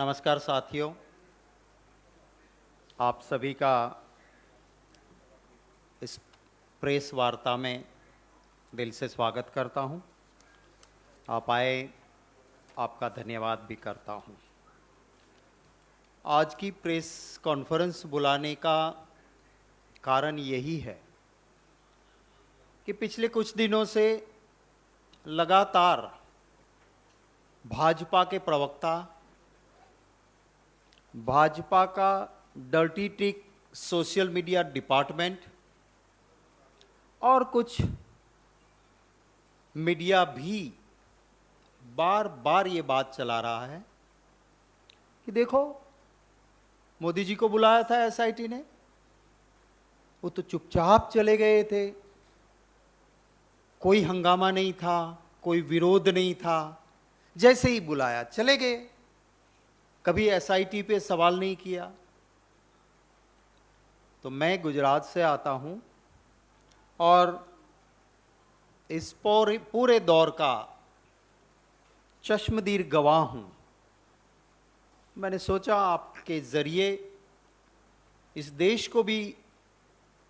नमस्कार साथियों, आप सभी का इस प्रेस वार्ता में दिल से स्वागत करता हूं। आप आए, आपका धन्यवाद भी करता हूं। आज की प्रेस कॉन्फ्रेंस बुलाने का कारण यही है कि पिछले कुछ दिनों से लगातार भाजपा के प्रवक्ता, भाजपा का dirty trick social media department और कुछ मीडिया भी बार बार ये बात चला रहा है कि देखो, मोदी जी को बुलाया था एसआईटी ने, वो तो चुपचाप चले गए थे, कोई हंगामा नहीं था, कोई विरोध नहीं था, जैसे ही बुलाया चले गए, कभी एसआईटी पे सवाल नहीं किया। तो मैं गुजरात से आता हूं और इस पूरे दौर का चश्मदीद गवाह हूं। मैंने सोचा आपके जरिए इस देश को भी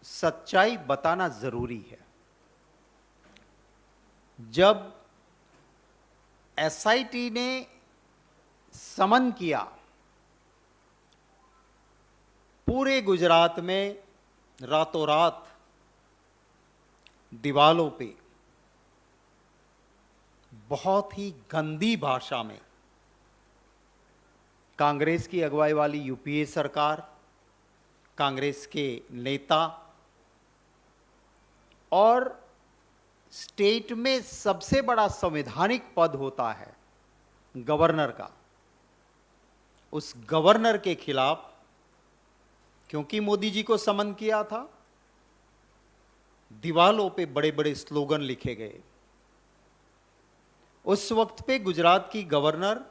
सच्चाई बताना जरूरी है। जब एसआईटी ने समन किया, पूरे गुजरात में रातों रात दीवालों पे बहुत ही गंदी भाषा में कांग्रेस की अगुवाई वाली यूपीए सरकार, कांग्रेस के नेता और स्टेट में सबसे बड़ा संवैधानिक पद होता है गवर्नर का, उस गवर्नर के खिलाफ, क्योंकि मोदी जी को समन किया था, दीवालों पे बड़े बड़े स्लोगन लिखे गए। उस वक्त पे गुजरात की गवर्नर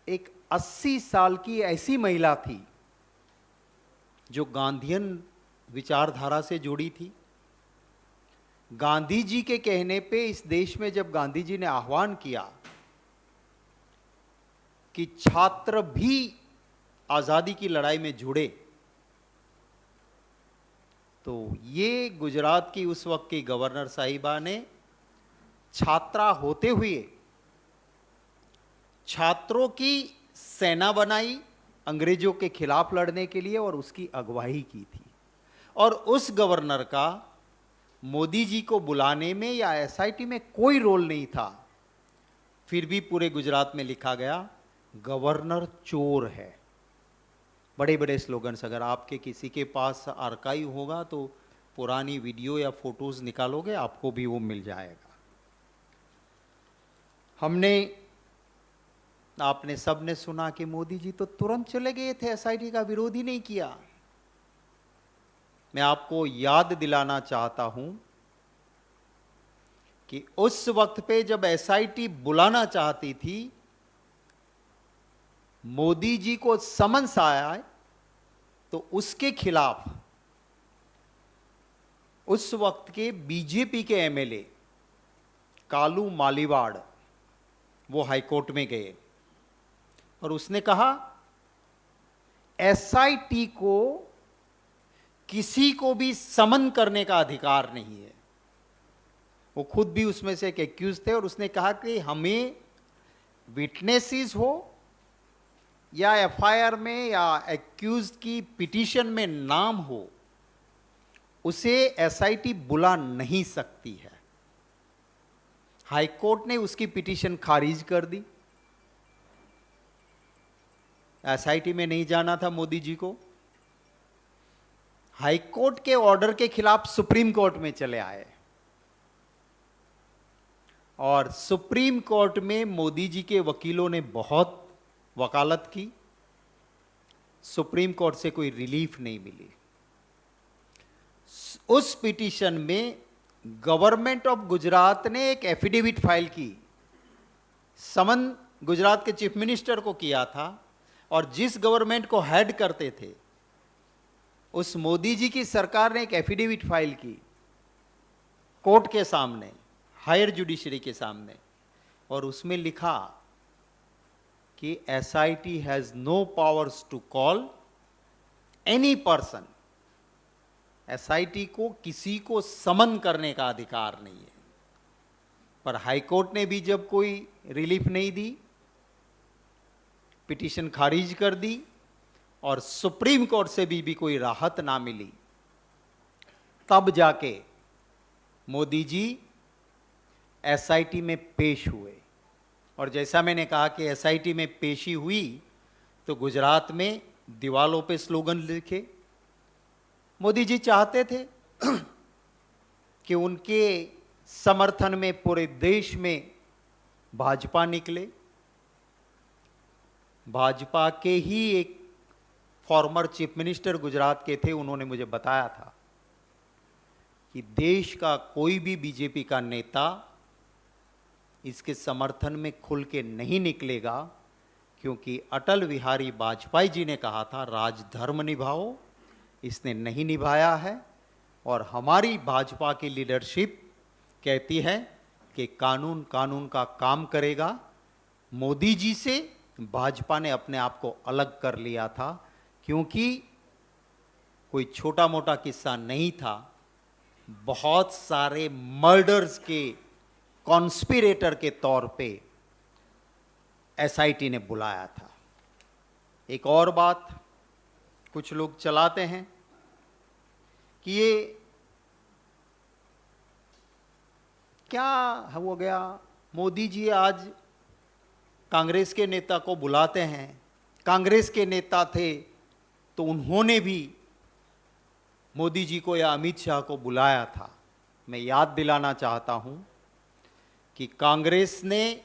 एक 80 साल की ऐसी महिला थी जो गांधीयन विचारधारा से जुड़ी थी। गांधी जी के कहने पे इस देश में जब गांधी जी ने आह्वान किया कि छात्र भी आजादी की लड़ाई में जुड़े, तो ये गुजरात की उस वक्त की गवर्नर साहिबा ने छात्रा होते हुए छात्रों की सेना बनाई अंग्रेजों के खिलाफ लड़ने के लिए और उसकी अगुवाई की थी। और उस गवर्नर का मोदी जी को बुलाने में या एसआईटी में कोई रोल नहीं था। फिर भी पूरे गुजरात में लिखा गया, गवर्नर चोर है। बड़े बड़े स्लोगन्स, अगर आपके किसी के पास आर्काइव होगा तो पुरानी वीडियो या फोटोज निकालोगे, आपको भी वो मिल जाएगा। आपने सबने सुना कि मोदी जी तो तुरंत चले गए थे, एसआईटी का विरोध ही नहीं किया। मैं आपको याद दिलाना चाहता हूं कि उस वक्त पे जब एसआईटी बुलाना चाहती थी, मोदी जी को समन्स आया तो उसके खिलाफ उस वक्त के बीजेपी के एमएलए कालू मालीवाड़ वो हाईकोर्ट में गए और उसने कहा एसआईटी को किसी को भी समन करने का अधिकार नहीं है। वो खुद भी उसमें से एक एक्यूज थे और उसने कहा कि हमें विटनेसेस हो या एफआईआर में या एक्यूज की पिटीशन में नाम हो, उसे एसआईटी बुला नहीं सकती है। हाईकोर्ट ने उसकी पिटीशन खारिज कर दी। एसआईटी में नहीं जाना था मोदी जी को। हाईकोर्ट के ऑर्डर के खिलाफ सुप्रीम कोर्ट में चले आए और सुप्रीम कोर्ट में मोदी जी के वकीलों ने बहुत वकालत की। सुप्रीम कोर्ट से कोई रिलीफ नहीं मिली। उस पिटीशन में गवर्नमेंट ऑफ गुजरात ने एक एफिडेविट फाइल की। समन गुजरात के चीफ मिनिस्टर को किया था और जिस गवर्नमेंट को हेड करते थे उस मोदी जी की सरकार ने एक एफिडेविट फाइल की कोर्ट के सामने, हायर जुडिशरी के सामने, और उसमें लिखा कि SIT has no powers to call any person. SIT को किसी को समन करने का अधिकार नहीं है। पर हाईकोर्ट ने भी जब कोई रिलीफ नहीं दी, पिटीशन खारिज कर दी और सुप्रीम कोर्ट से भी कोई राहत ना मिली, तब जाके मोदी जी एसआईटी में पेश हुए। और जैसा मैंने कहा कि एसआईटी में पेशी हुई तो गुजरात में दीवालों पे स्लोगन लिखे। मोदी जी चाहते थे कि उनके समर्थन में पूरे देश में भाजपा निकले। भाजपा के ही एक फॉर्मर चीफ मिनिस्टर गुजरात के थे, उन्होंने मुझे बताया था कि देश का कोई भी बीजेपी का नेता इसके समर्थन में खुल के नहीं निकलेगा, क्योंकि अटल बिहारी वाजपेयी जी ने कहा था राजधर्म निभाओ, इसने नहीं निभाया है। और हमारी भाजपा की लीडरशिप कहती है कि कानून कानून का काम करेगा। मोदी जी से भाजपा ने अपने आप को अलग कर लिया था, क्योंकि कोई छोटा मोटा किस्सा नहीं था। बहुत सारे मर्डर्स के कॉन्स्पिरेटर के तौर पे एसआईटी ने बुलाया था। एक और बात कुछ लोग चलाते हैं कि ये क्या हो गया, मोदी जी आज कांग्रेस के नेता को बुलाते हैं। कांग्रेस के नेता थे तो उन्होंने भी मोदी जी को या अमित शाह को बुलाया था। मैं याद दिलाना चाहता हूं कि कांग्रेस ने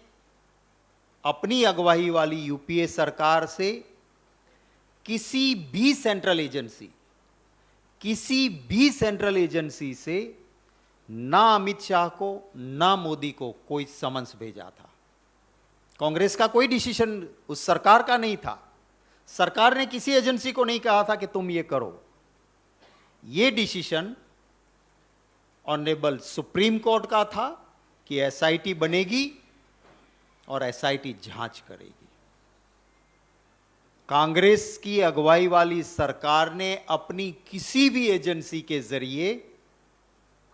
अपनी अगुवाई वाली यूपीए सरकार से किसी भी सेंट्रल एजेंसी से ना अमित शाह को ना मोदी को कोई समन्स भेजा था। कांग्रेस का कोई डिसीजन उस सरकार का नहीं था। सरकार ने किसी एजेंसी को नहीं कहा था कि तुम ये करो। ये डिसीजन ऑनरेबल सुप्रीम कोर्ट का था कि एसआईटी बनेगी और एसआईटी जांच करेगी। कांग्रेस की अगुवाई वाली सरकार ने अपनी किसी भी एजेंसी के जरिए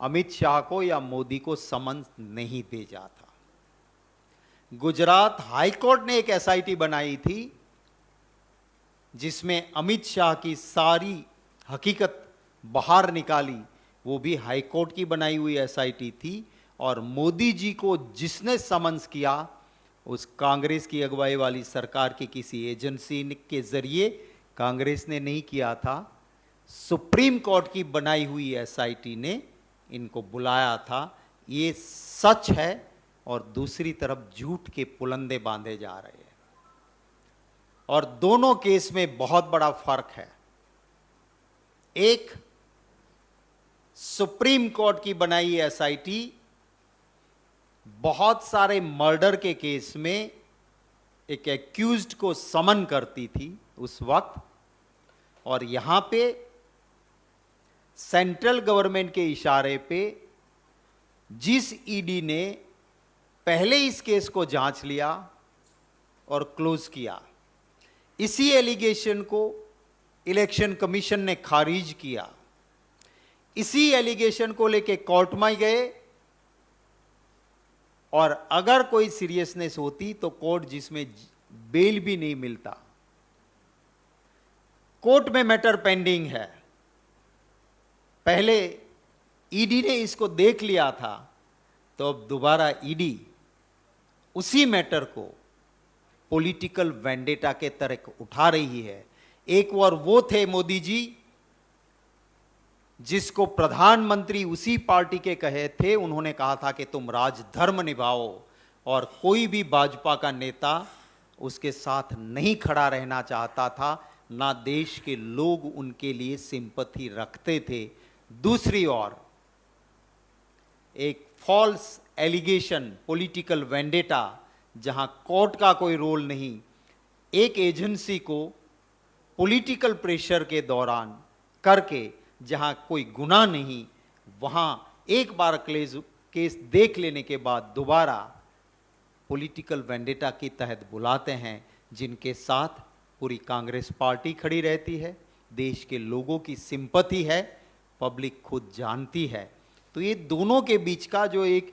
अमित शाह को या मोदी को समन नहीं भेजा था। गुजरात हाई कोर्ट ने एक एसआईटी बनाई थी जिसमें अमित शाह की सारी हकीकत बाहर निकाली। वो भी हाई कोर्ट की बनाई हुई एसआईटी थी। और मोदी जी को जिसने समन्स किया उस कांग्रेस की अगुवाई वाली सरकार की किसी एजेंसी के जरिए कांग्रेस ने नहीं किया था। सुप्रीम कोर्ट की बनाई हुई एसआईटी ने इनको बुलाया था। ये सच है और दूसरी तरफ झूठ के पुलंदे बांधे जा रहे हैं। और दोनों केस में बहुत बड़ा फर्क है। एक सुप्रीम कोर्ट की बनाई एसआईटी बहुत सारे मर्डर के केस में एक एक्यूज्ड को समन करती थी उस वक्त, और यहां पे सेंट्रल गवर्नमेंट के इशारे पे जिस ईडी ने पहले इस केस को जांच लिया और क्लोज किया, इसी एलिगेशन को इलेक्शन कमीशन ने खारिज किया। इसी एलिगेशन को लेके कोर्ट में गए और अगर कोई सीरियसनेस होती तो कोर्ट, जिसमें बेल भी नहीं मिलता, कोर्ट में मैटर पेंडिंग है। पहले ईडी ने इसको देख लिया था, तो अब दोबारा ईडी उसी मैटर को पॉलिटिकल वेंडेटा के तरह उठा रही है। एक बार वो थे मोदी जी जिसको प्रधानमंत्री उसी पार्टी के कहे थे, उन्होंने कहा था कि तुम राजधर्म निभाओ, और कोई भी भाजपा का नेता उसके साथ नहीं खड़ा रहना चाहता था, ना देश के लोग उनके लिए सिंपैथी रखते थे। दूसरी ओर एक फॉल्स एलिगेशन, पॉलिटिकल वेंडेटा, जहां कोर्ट का कोई रोल नहीं, एक एजेंसी को पॉलिटिकल प्रेशर के दौरान करके, जहां कोई गुनाह नहीं, वहां एक बार केस देख लेने के बाद दोबारा पॉलिटिकल वेंडेटा के तहत बुलाते हैं। जिनके साथ पूरी कांग्रेस पार्टी खड़ी रहती है, देश के लोगों की सिंपैथी है, पब्लिक खुद जानती है। तो ये दोनों के बीच का जो एक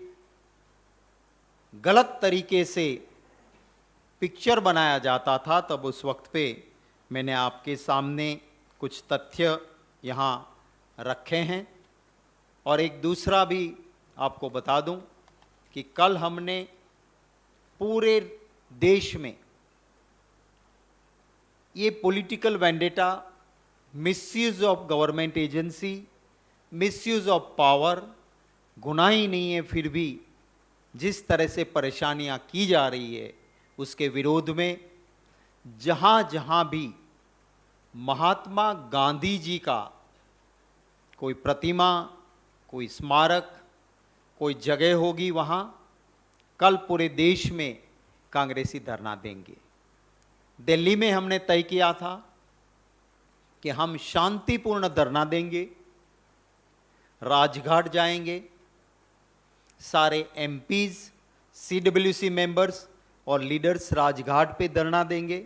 गलत तरीके से पिक्चर बनाया जाता था, तब उस वक्त पे मैंने आपके सामने कुछ तथ्य यहाँ रखे हैं। और एक दूसरा भी आपको बता दूं कि कल हमने पूरे देश में ये political vendetta, misuse of government agency, misuse of power, गुनाह ही नहीं है, फिर भी जिस तरह से परेशानियां की जा रही है उसके विरोध में जहां जहां भी महात्मा गांधी जी का कोई प्रतिमा, कोई स्मारक, कोई जगह होगी, वहां कल पूरे देश में कांग्रेसी धरना देंगे। दिल्ली में हमने तय किया था कि हम शांतिपूर्ण धरना देंगे, राजघाट जाएंगे, सारे एमपीज, सीडब्ल्यूसी मेंबर्स और लीडर्स राजघाट पे धरना देंगे,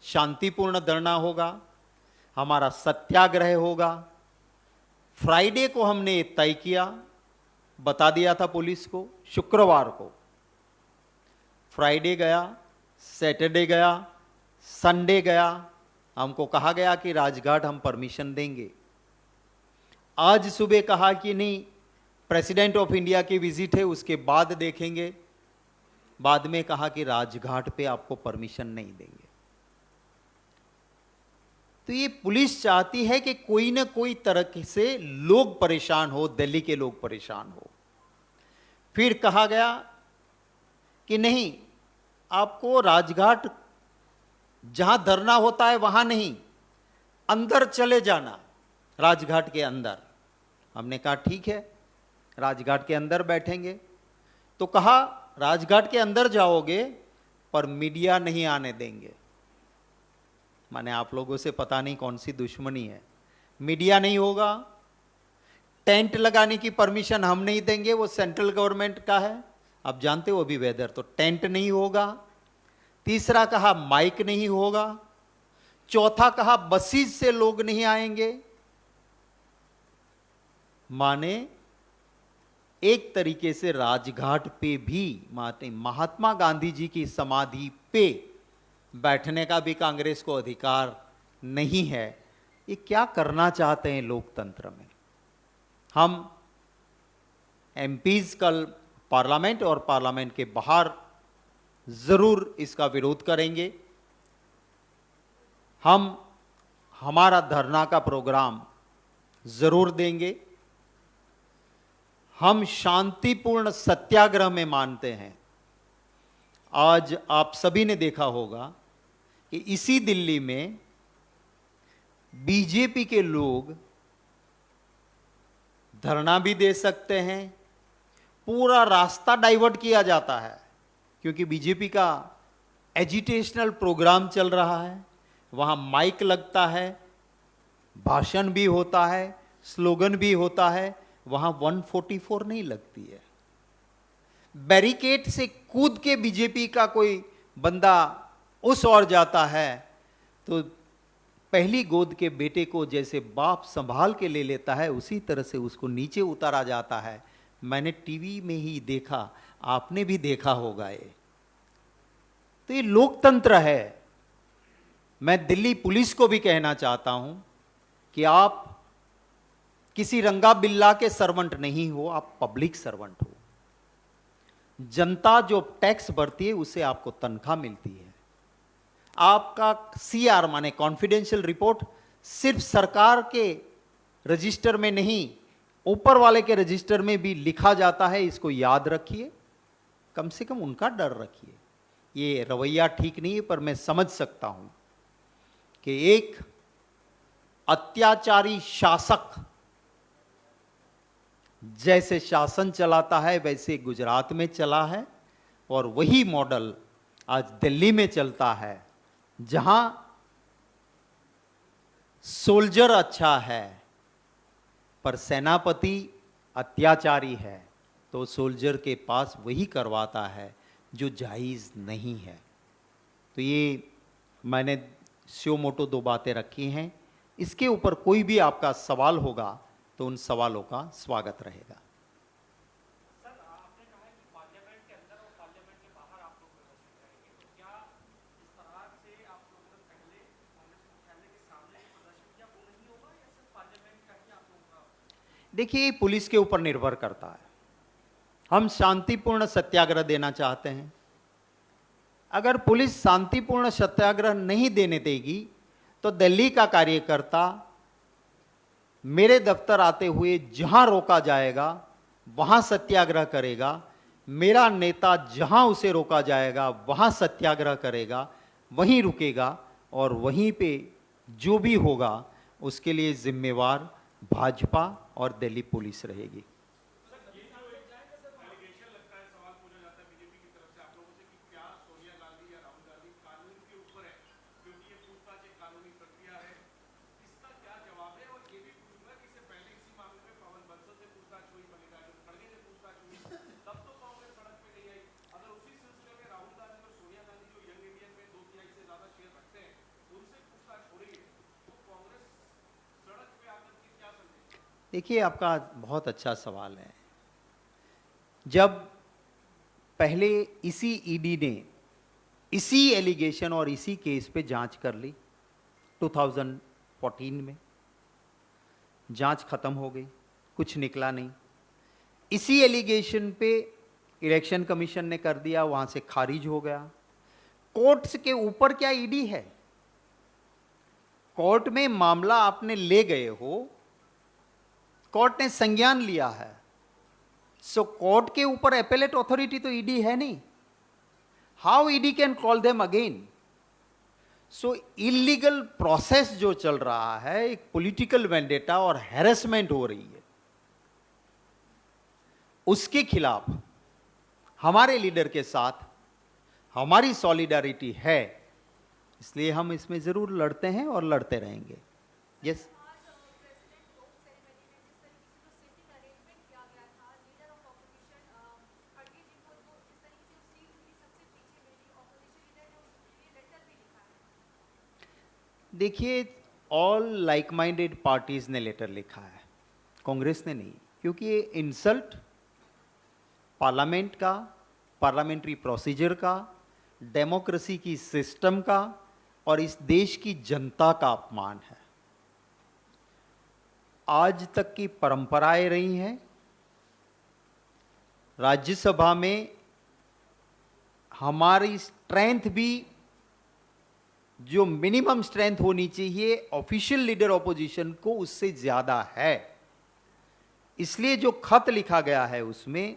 शांतिपूर्ण धरना होगा, हमारा सत्याग्रह होगा। फ्राइडे को हमने तय किया, बता दिया था पुलिस को, शुक्रवार को, फ्राइडे गया, सैटरडे गया, संडे गया, हमको कहा गया कि राजघाट हम परमिशन देंगे। आज सुबह कहा कि नहीं, प्रेसिडेंट ऑफ इंडिया की विजिट है, उसके बाद देखेंगे। बाद में कहा कि राजघाट पे आपको परमिशन नहीं देंगे। तो ये पुलिस चाहती है कि कोई ना कोई तरह से लोग परेशान हो, दिल्ली के लोग परेशान हो। फिर कहा गया कि नहीं, आपको राजघाट जहां धरना होता है वहां नहीं, अंदर चले जाना, राजघाट के अंदर। हमने कहा ठीक है, राजघाट के अंदर बैठेंगे। तो कहा राजघाट के अंदर जाओगे पर मीडिया नहीं आने देंगे। माने आप लोगों से पता नहीं कौन सी दुश्मनी है, मीडिया नहीं होगा, टेंट लगाने की परमिशन हम नहीं देंगे, वो सेंट्रल गवर्नमेंट का है, आप जानते हो अभी वेदर, तो टेंट नहीं होगा। तीसरा कहा माइक नहीं होगा। चौथा कहा बसेस से लोग नहीं आएंगे। माने एक तरीके से राजघाट पे भी महात्मा गांधी जी की समाधि पे बैठने का भी कांग्रेस को अधिकार नहीं है। ये क्या करना चाहते हैं लोकतंत्र में। हम एमपीज कल पार्लियामेंट और पार्लियामेंट के बाहर जरूर इसका विरोध करेंगे। हम हमारा धरना का प्रोग्राम जरूर देंगे। हम शांतिपूर्ण सत्याग्रह में मानते हैं। आज आप सभी ने देखा होगा कि इसी दिल्ली में बीजेपी के लोग धरना भी दे सकते हैं, पूरा रास्ता डाइवर्ट किया जाता है क्योंकि बीजेपी का एजिटेशनल प्रोग्राम चल रहा है, वहां माइक लगता है, भाषण भी होता है, स्लोगन भी होता है, वहां 144 नहीं लगती है। बैरिकेड से कूद के बीजेपी का कोई बंदा उस ओर जाता है तो पहली गोद के बेटे को जैसे बाप संभाल के ले लेता है, उसी तरह से उसको नीचे उतारा जाता है। मैंने टीवी में ही देखा, आपने भी देखा होगा। ये तो ये लोकतंत्र है। मैं दिल्ली पुलिस को भी कहना चाहता हूं कि आप किसी रंगा बिल्ला के सर्वेंट नहीं हो, आप पब्लिक सर्वेंट हो। जनता जो टैक्स भरती है उससे आपको तनख्वाह मिलती है। आपका सीआर माने कॉन्फिडेंशियल रिपोर्ट सिर्फ सरकार के रजिस्टर में नहीं, ऊपर वाले के रजिस्टर में भी लिखा जाता है। इसको याद रखिए, कम से कम उनका डर रखिए। ये रवैया ठीक नहीं है, पर मैं समझ सकता हूं कि एक अत्याचारी शासक जैसे शासन चलाता है वैसे गुजरात में चला है, और वही मॉडल आज दिल्ली में चलता है, जहां सोल्जर अच्छा है पर सेनापति अत्याचारी है, तो सोल्जर के पास वही करवाता है जो जायज नहीं है। तो ये मैंने स्यो मोटो 2 बातें रखी हैं। इसके ऊपर कोई भी आपका सवाल होगा तो उन सवालों का स्वागत रहेगा। देखिए, पुलिस के ऊपर निर्भर करता है। हम शांतिपूर्ण सत्याग्रह देना चाहते हैं। अगर पुलिस शांतिपूर्ण सत्याग्रह नहीं देने देगी तो दिल्ली का कार्यकर्ता मेरे दफ्तर आते हुए जहां रोका जाएगा वहां सत्याग्रह करेगा। मेरा नेता जहां उसे रोका जाएगा वहां सत्याग्रह करेगा, वहीं रुकेगा और वहीं पे जो भी होगा उसके लिए जिम्मेवार भाजपा और दिल्ली पुलिस रहेगी। देखिए, आपका बहुत अच्छा सवाल है। जब पहले इसी ईडी ने इसी एलिगेशन और इसी केस पे जांच कर ली 2014 में, जांच खत्म हो गई, कुछ निकला नहीं। इसी एलिगेशन पे इलेक्शन कमीशन ने कर दिया, वहां से खारिज हो गया। कोर्ट्स के ऊपर क्या ईडी है? कोर्ट में मामला आपने ले गए हो, कोर्ट ने संज्ञान लिया है, सो कोर्ट के ऊपर एपेलेट अथॉरिटी तो ईडी है नहीं। How ED can call them again? So illegal process जो चल रहा है, एक पॉलिटिकल वेंडेटा और हैरेसमेंट हो रही है, उसके खिलाफ हमारे लीडर के साथ हमारी सॉलिडारिटी है, इसलिए हम इसमें जरूर लड़ते हैं और लड़ते रहेंगे। यस। देखिए, ऑल लाइक माइंडेड पार्टीज ने लेटर लिखा है, कांग्रेस ने नहीं, क्योंकि ये इंसल्ट पार्लियामेंट का, पार्लियामेंट्री प्रोसीजर का, डेमोक्रेसी की सिस्टम का और इस देश की जनता का अपमान है। आज तक की परंपराएं रही हैं, राज्यसभा में हमारी स्ट्रेंथ भी जो मिनिमम स्ट्रेंथ होनी चाहिए ऑफिशियल लीडर ऑपोजिशन को, उससे ज्यादा है। इसलिए जो खत लिखा गया है उसमें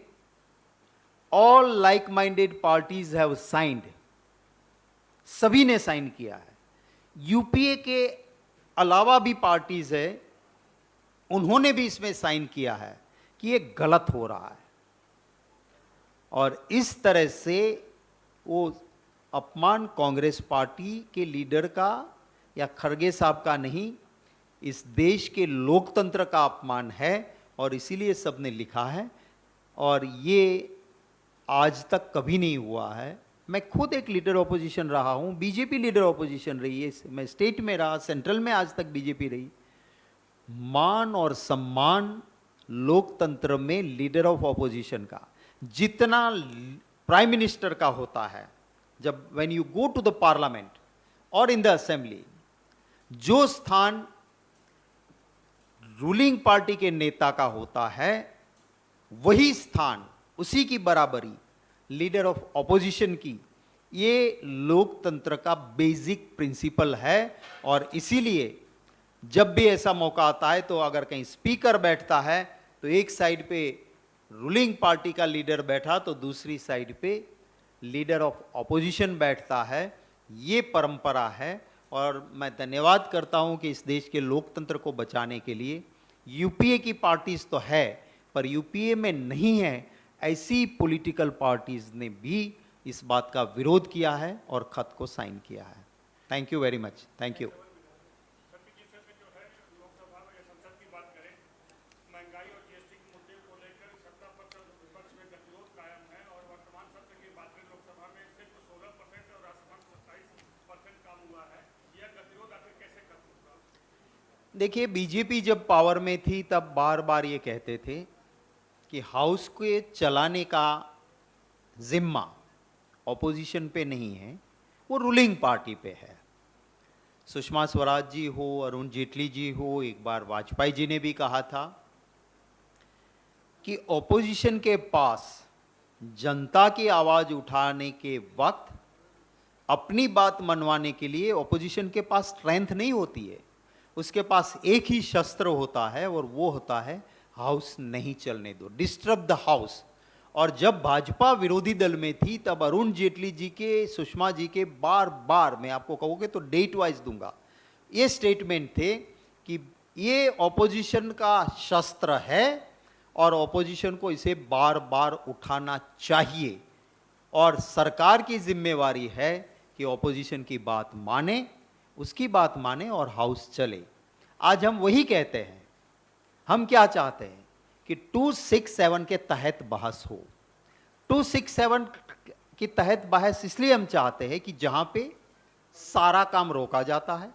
all like minded parties have signed, सभी ने साइन किया है। यूपीए के अलावा भी पार्टीज है, उन्होंने भी इसमें साइन किया है कि ये गलत हो रहा है। और इस तरह से वो अपमान कांग्रेस पार्टी के लीडर का या खड़गे साहब का नहीं, इस देश के लोकतंत्र का अपमान है और इसीलिए सबने लिखा है। और ये आज तक कभी नहीं हुआ है। मैं खुद एक लीडर ऑपोजिशन रहा हूं, बीजेपी लीडर ऑपोजिशन रही है, मैं स्टेट में रहा, सेंट्रल में आज तक बीजेपी रही। मान और सम्मान लोकतंत्र में लीडर ऑफ ऑपोजिशन का जितना प्राइम मिनिस्टर का होता है, जब when you go to the parliament और इन द असेंबली, जो स्थान रूलिंग पार्टी के नेता का होता है वही स्थान, उसी की बराबरी लीडर ऑफ ऑपोजिशन की, ये लोकतंत्र का बेसिक प्रिंसिपल है। और इसीलिए जब भी ऐसा मौका आता है तो अगर कहीं स्पीकर बैठता है तो एक साइड पे रूलिंग पार्टी का लीडर बैठा तो दूसरी साइड पे लीडर ऑफ ऑपोजिशन बैठता है। ये परंपरा है और मैं धन्यवाद करता हूं कि इस देश के लोकतंत्र को बचाने के लिए यूपीए की पार्टीज तो है, पर यूपीए में नहीं है ऐसी पॉलिटिकल पार्टीज ने भी इस बात का विरोध किया है और खत को साइन किया है। Thank you very much. Thank you. देखिए, बीजेपी जब पावर में थी तब बार बार ये कहते थे कि हाउस के चलाने का जिम्मा ऑपोजिशन पे नहीं है, वो रूलिंग पार्टी पे है। सुषमा स्वराज जी हो, अरुण जेटली जी हो, एक बार वाजपेयी जी ने भी कहा था कि ऑपोजिशन के पास जनता की आवाज उठाने के वक्त अपनी बात मनवाने के लिए ऑपोजिशन के पास स्ट्रेंथ नहीं होती है, उसके पास एक ही शस्त्र होता है और वो होता है हाउस नहीं चलने दो, डिस्टर्ब द हाउस। और जब भाजपा विरोधी दल में थी तब अरुण जेटली जी के, सुषमा जी के बार बार, मैं आपको कहोगे तो डेट वाइज दूंगा, ये स्टेटमेंट थे कि ये ऑपोजिशन का शस्त्र है और ऑपोजिशन को इसे बार बार उठाना चाहिए और सरकार की जिम्मेवारी है कि ऑपोजिशन की बात माने, उसकी बात माने और हाउस चले। आज हम वही कहते हैं। हम क्या चाहते हैं कि 267 के तहत बहस हो। 267 के तहत बहस इसलिए हम चाहते हैं कि जहां पे सारा काम रोका जाता है,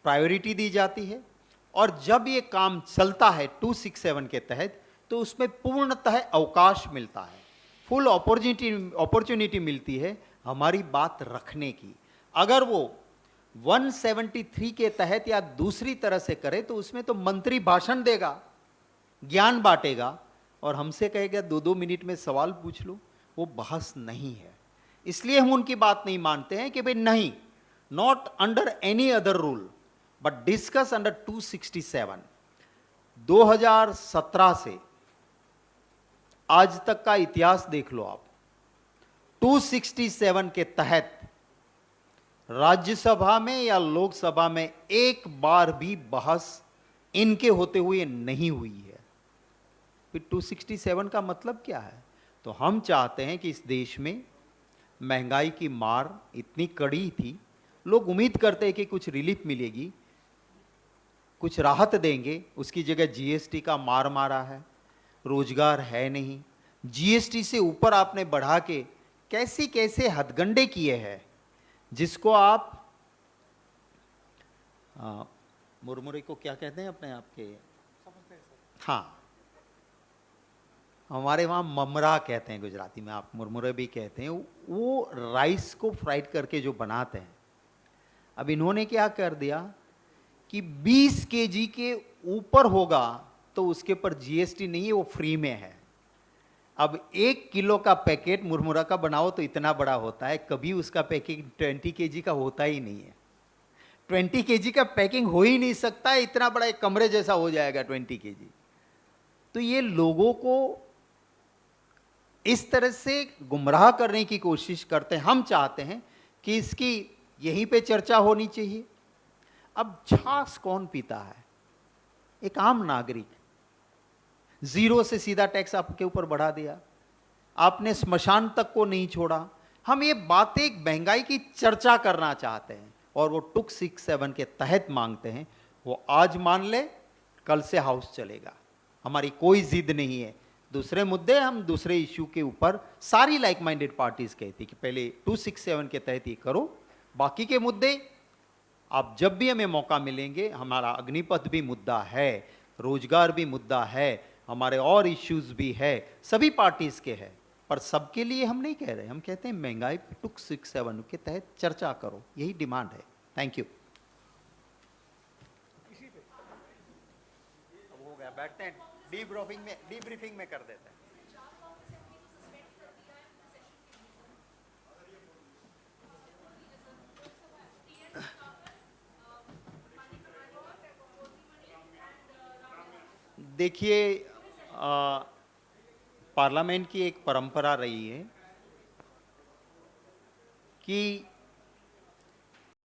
प्रायोरिटी दी जाती है, और जब ये काम चलता है 267 के तहत तो उसमें पूर्णतः अवकाश मिलता है, फुल अपॉर्चुनिटी मिलती है हमारी बात रखने की। अगर वो 173 के तहत या दूसरी तरह से करे तो उसमें तो मंत्री भाषण देगा, ज्ञान बांटेगा और हमसे कहेगा 2-2 मिनट में सवाल पूछ लो। वो बहस नहीं है। इसलिए हम उनकी बात नहीं मानते हैं कि भाई नहीं, not under any other rule but discuss under 267। 2017 से आज तक का इतिहास देख लो आप। 267 के तहत राज्यसभा में या लोकसभा में एक बार भी बहस इनके होते हुए नहीं हुई है। फिर 267 का मतलब क्या है? तो हम चाहते हैं कि इस देश में महंगाई की मार इतनी कड़ी थी, लोग उम्मीद करते हैं कि कुछ रिलीफ मिलेगी, कुछ राहत देंगे, उसकी जगह जीएसटी का मार मारा है, रोजगार है नहीं, जीएसटी से ऊपर आपने बढ़ा के कैसे कैसे हथगंडे किए हैं, जिसको आप मुरमुरे को क्या कहते हैं अपने आप के? हाँ, हमारे वहाँ ममरा कहते हैं गुजराती में, आप मुरमुरे भी कहते हैं। वो राइस को फ्राइड करके जो बनाते हैं, अब इन्होंने क्या कर दिया कि 20 केजी के ऊपर होगा तो उसके पर जीएसटी नहीं है, वो फ्री में है। अब 1 किलो का पैकेट मुरमुरा का बनाओ तो इतना बड़ा होता है, कभी उसका पैकिंग 20 केजी का होता ही नहीं है। 20 केजी का पैकिंग हो ही नहीं सकता है, इतना बड़ा एक कमरे जैसा हो जाएगा 20 केजी। तो ये लोगों को इस तरह से गुमराह करने की कोशिश करते हैं। हम चाहते हैं कि इसकी यहीं पे चर्चा होनी चाहिए। अब छाछ कौन पीता है? एक आम नागरिक। 0 से सीधा टैक्स आपके ऊपर बढ़ा दिया, आपने स्मशान तक को नहीं छोड़ा। हम ये बातें महंगाई की चर्चा करना चाहते हैं और वो 267 के तहत मांगते हैं। वो आज मान ले, कल से हाउस चलेगा, हमारी कोई जिद नहीं है। दूसरे मुद्दे, हम दूसरे इश्यू के ऊपर सारी लाइक माइंडेड पार्टीज कहती कि पहले 267 के तहत ये करो, बाकी के मुद्दे आप जब भी हमें मौका मिलेंगे। हमारा अग्निपथ भी मुद्दा है, रोजगार भी मुद्दा है, हमारे और इश्यूज भी है, सभी पार्टीज के हैं, पर सबके लिए हम नहीं कह रहे। हम कहते हैं महंगाई 267 के तहत चर्चा करो, यही डिमांड है। Thank you. अब हो गया, बैठते हैं, डीब्रीफिंग में कर देते हैं। देखिए, पार्लियामेंट की एक परंपरा रही है कि